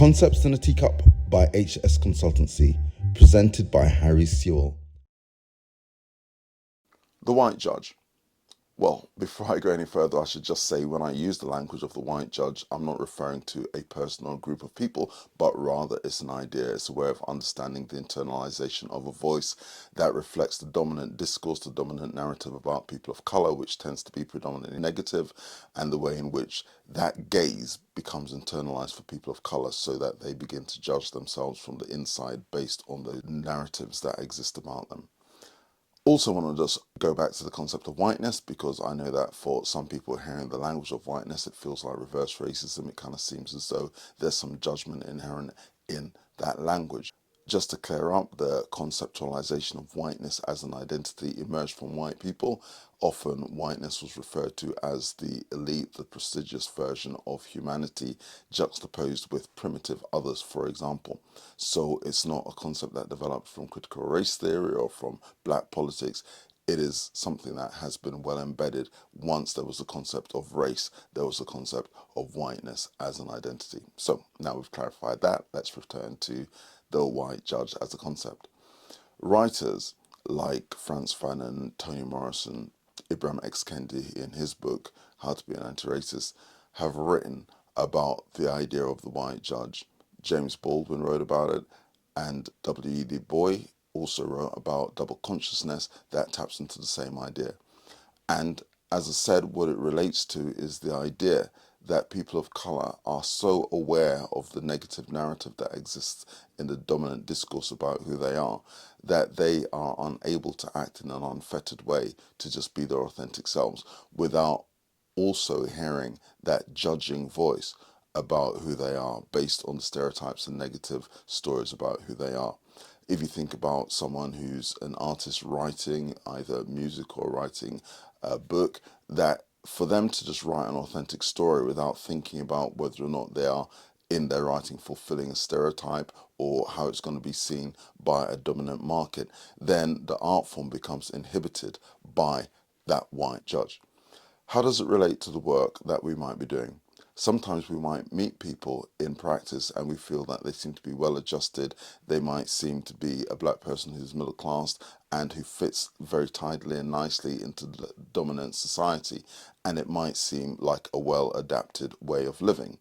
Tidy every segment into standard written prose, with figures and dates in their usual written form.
Concepts in a Teacup by HS Consultancy, presented by Harry Sewell. The white judge. Well, before I go any further, I should just say when I use the language of the white judge, I'm not referring to a person or a group of people, but rather it's an idea. It's a way of understanding the internalization of a voice that reflects the dominant discourse, the dominant narrative about people of color, which tends to be predominantly negative, and the way in which that gaze becomes internalized for people of color so that they begin to judge themselves from the inside based on the narratives that exist about them. Also want to just go back to the concept of whiteness, because I know that for some people hearing the language of whiteness, it feels like reverse racism. It kind of seems as though there's some judgment inherent in that language. Just to clear up, the conceptualization of whiteness as an identity emerged from white people. Often whiteness was referred to as the elite, the prestigious version of humanity, juxtaposed with primitive others, for example. So it's not a concept that developed from critical race theory or from black politics. It is something that has been well embedded. Once there was a concept of race, there was a concept of whiteness as an identity. So now we've clarified that, let's return to the white judge as a concept. Writers like Franz Fanon, Toni Morrison, Ibram X. Kendi in his book, How to Be an Anti-Racist, have written about the idea of the white judge. James Baldwin wrote about it, and E Du Bois also wrote about double consciousness that taps into the same idea. And as I said, what it relates to is the idea that people of color are so aware of the negative narrative that exists in the dominant discourse about who they are, that they are unable to act in an unfettered way to just be their authentic selves without also hearing that judging voice about who they are based on the stereotypes and negative stories about who they are. If you think about someone who's an artist writing either music or writing a book, that for them to just write an authentic story without thinking about whether or not they are in their writing fulfilling a stereotype or how it's going to be seen by a dominant market, then the art form becomes inhibited by that white judge. How does it relate to the work that we might be doing? Sometimes we might meet people in practice and we feel that they seem to be well adjusted. They might seem to be a black person who's middle class and who fits very tidily and nicely into the dominant society, and it might seem like a well adapted way of living.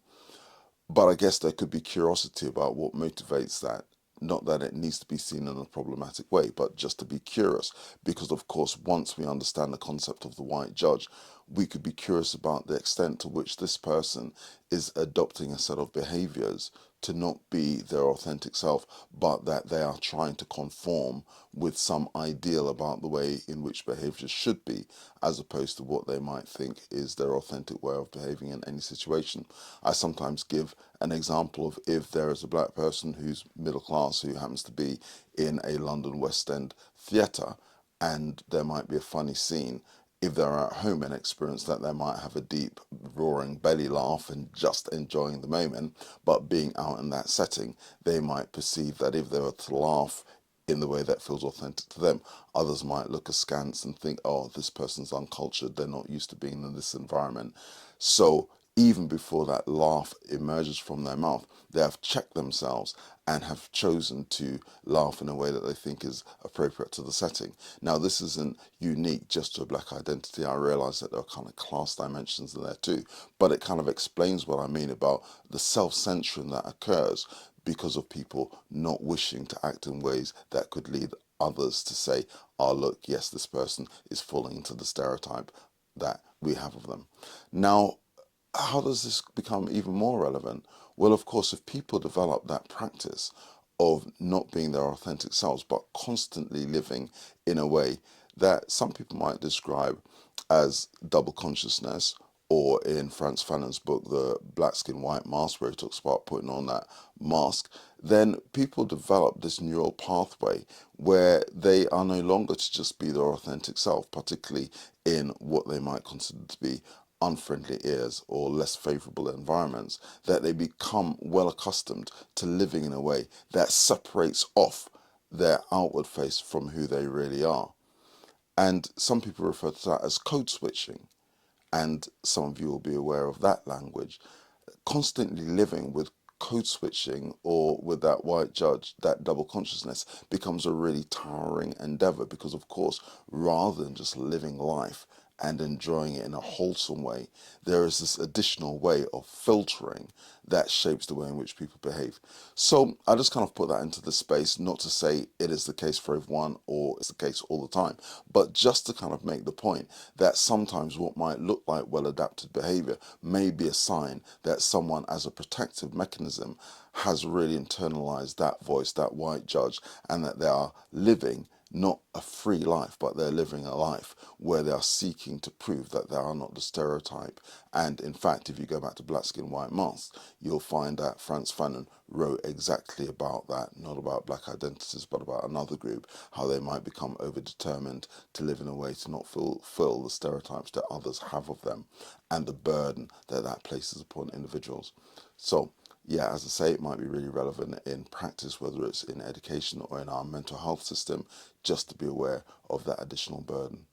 But I guess there could be curiosity about what motivates that. Not that it needs to be seen in a problematic way, but just to be curious. Because, of course, once we understand the concept of the white judge, we could be curious about the extent to which this person is adopting a set of behaviors to not be their authentic self, but that they are trying to conform with some ideal about the way in which behaviors should be, as opposed to what they might think is their authentic way of behaving in any situation. I sometimes give an example of if there is a black person who's middle class who happens to be in a London West End theatre, and there might be a funny scene. If they're at home and experience that, they might have a deep, roaring belly laugh and just enjoying the moment. But being out in that setting, they might perceive that if they were to laugh in the way that feels authentic to them, others might look askance and think, oh, this person's uncultured, they're not used to being in this environment. So even before that laugh emerges from their mouth, they have checked themselves and have chosen to laugh in a way that they think is appropriate to the setting. Now, this isn't unique just to a black identity. I realise that there are kind of class dimensions in there too, but it kind of explains what I mean about the self-censoring that occurs because of people not wishing to act in ways that could lead others to say, oh, look, yes, this person is falling into the stereotype that we have of them. Now, how does this become even more relevant? Well, of course, if people develop that practice of not being their authentic selves, but constantly living in a way that some people might describe as double consciousness, or in Franz Fanon's book, The Black Skin White Mask, where he talks about putting on that mask, then people develop this neural pathway where they are no longer to just be their authentic self, particularly in what they might consider to be unfriendly ears or less favorable environments, that they become well accustomed to living in a way that separates off their outward face from who they really are. And some people refer to that as code switching. And some of you will be aware of that language. Constantly living with code switching, or with that white judge, that double consciousness becomes a really tiring endeavor, because of course, rather than just living life and enjoying it in a wholesome way, there is this additional way of filtering that shapes the way in which people behave. So I just kind of put that into the space, not to say it is the case for everyone or it's the case all the time, but just to kind of make the point that sometimes what might look like well-adapted behavior may be a sign that someone, as a protective mechanism, has really internalized that voice, that white judge, and that they are living not a free life, but they're living a life where they are seeking to prove that they are not the stereotype. And in fact, if you go back to Black Skin, White Mask, you'll find that Franz Fanon wrote exactly about that, not about black identities, but about another group, how they might become overdetermined to live in a way to not fulfill the stereotypes that others have of them, and the burden that that places upon individuals. So, yeah, as I say, it might be really relevant in practice, whether it's in education or in our mental health system, just to be aware of that additional burden.